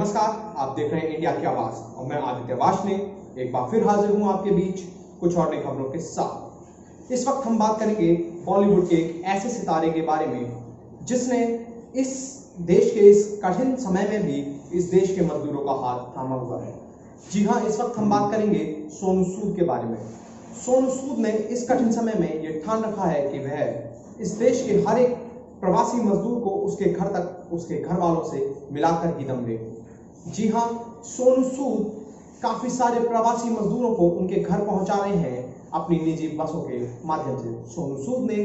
नमस्कार, आप देख रहे हैं इंडिया की आवाज और मैं आदित्य वाशने एक बार फिर हाजिर हूं आपके बीच कुछ और नई खबरों के साथ। इस वक्त हम बात करेंगे बॉलीवुड के एक ऐसे सितारे के बारे में जिसने इस देश के इस कठिन समय में भी इस देश के मजदूरों का हाथ थामा हुआ है। जी हाँ, इस वक्त हम बात करेंगे सोनू सूद के बारे में। सोनू सूद ने इस कठिन समय में ये ठान रखा है कि वह इस देश के हर एक प्रवासी मजदूर को उसके घर तक उसके घर वालों से मिलाकर ही दम दे। जी हाँ, सोनू सूद काफी सारे प्रवासी मजदूरों को उनके घर पहुंचा रहे हैं अपनी निजी बसों के माध्यम से। सोनू सूद ने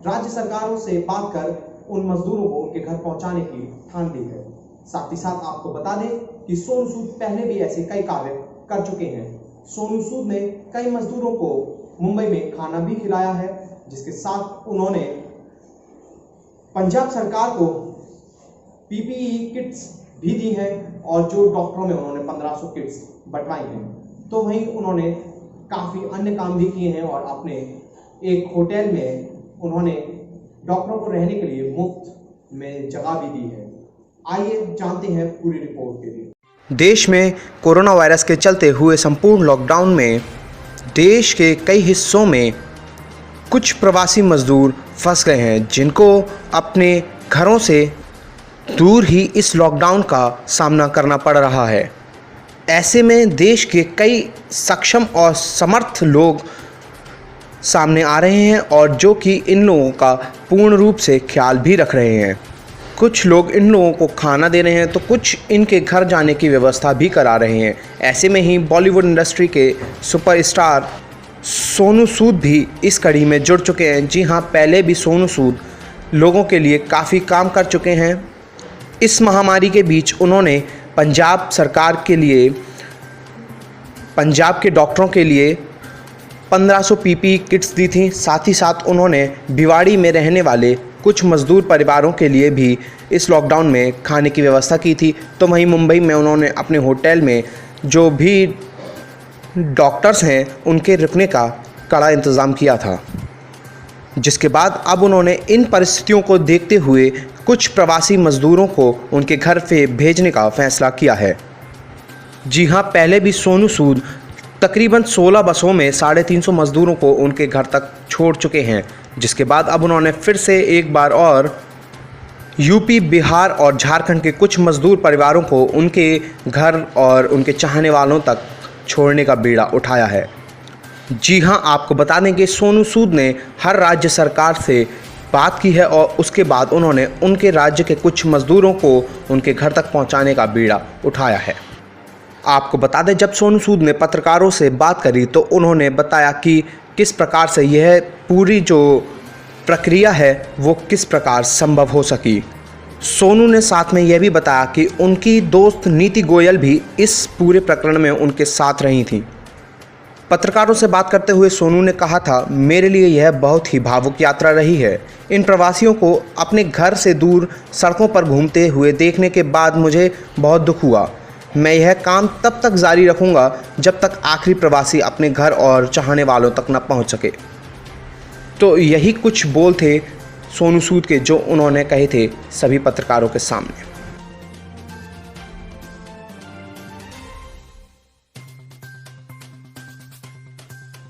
राज्य सरकारों से बात कर उन मजदूरों को उनके घर पहुंचाने की ठान ली है। साथ ही साथ आपको बता दें कि सोनू सूद पहले भी ऐसे कई कार्य कर चुके हैं। सोनू सूद ने कई मजदूरों को मुंबई में खाना भी खिलाया है, जिसके साथ उन्होंने पंजाब सरकार को पीपीई किट्स भी दी हैं और जो डॉक्टरों में उन्होंने 1500 किट्स बंटवाई हैं। तो वहीं उन्होंने काफ़ी अन्य काम भी किए हैं और अपने एक होटल में उन्होंने डॉक्टरों को रहने के लिए मुफ्त में जगह भी दी है। आइए जानते हैं पूरी रिपोर्ट के लिए। देश में कोरोना वायरस के चलते हुए संपूर्ण लॉकडाउन में देश के कई हिस्सों में कुछ प्रवासी मजदूर फंस गए हैं, जिनको अपने घरों से दूर ही इस लॉकडाउन का सामना करना पड़ रहा है। ऐसे में देश के कई सक्षम और समर्थ लोग सामने आ रहे हैं और जो कि इन लोगों का पूर्ण रूप से ख्याल भी रख रहे हैं। कुछ लोग इन लोगों को खाना दे रहे हैं तो कुछ इनके घर जाने की व्यवस्था भी करा रहे हैं। ऐसे में ही बॉलीवुड इंडस्ट्री के सुपरस्टार सोनू सूद भी इस कड़ी में जुड़ चुके हैं। जी हाँ, पहले भी सोनू सूद लोगों के लिए काफ़ी काम कर चुके हैं। इस महामारी के बीच उन्होंने पंजाब सरकार के लिए, पंजाब के डॉक्टरों के लिए 1500 पीपीई किट्स दी थी। साथ ही साथ उन्होंने भिवाड़ी में रहने वाले कुछ मज़दूर परिवारों के लिए भी इस लॉकडाउन में खाने की व्यवस्था की थी। तो वहीं मुंबई में उन्होंने अपने होटल में जो भी डॉक्टर्स हैं उनके रुकने का कड़ा इंतज़ाम किया था, जिसके बाद अब उन्होंने इन परिस्थितियों को देखते हुए कुछ प्रवासी मज़दूरों को उनके घर पे भेजने का फैसला किया है। जी हाँ, पहले भी सोनू सूद तकरीबन 16 बसों में 350 मज़दूरों को उनके घर तक छोड़ चुके हैं, जिसके बाद अब उन्होंने फिर से एक बार और यूपी, बिहार और झारखंड के कुछ मज़दूर परिवारों को उनके घर और उनके चाहने वालों तक छोड़ने का बीड़ा उठाया है। जी हाँ, आपको बता दें कि सोनू सूद ने हर राज्य सरकार से बात की है और उसके बाद उन्होंने उनके राज्य के कुछ मज़दूरों को उनके घर तक पहुंचाने का बीड़ा उठाया है। आपको बता दें, जब सोनू सूद ने पत्रकारों से बात करी तो उन्होंने बताया कि किस प्रकार से यह पूरी जो प्रक्रिया है वो किस प्रकार संभव हो सकी। सोनू ने साथ में यह भी बताया कि उनकी दोस्त नीति गोयल भी इस पूरे प्रकरण में उनके साथ रही थी। पत्रकारों से बात करते हुए सोनू ने कहा था, मेरे लिए यह बहुत ही भावुक यात्रा रही है। इन प्रवासियों को अपने घर से दूर सड़कों पर घूमते हुए देखने के बाद मुझे बहुत दुख हुआ। मैं यह काम तब तक जारी रखूंगा जब तक आखिरी प्रवासी अपने घर और चाहने वालों तक न पहुंच सके। तो यही कुछ बोल थे सोनू सूद के जो उन्होंने कहे थे सभी पत्रकारों के सामने।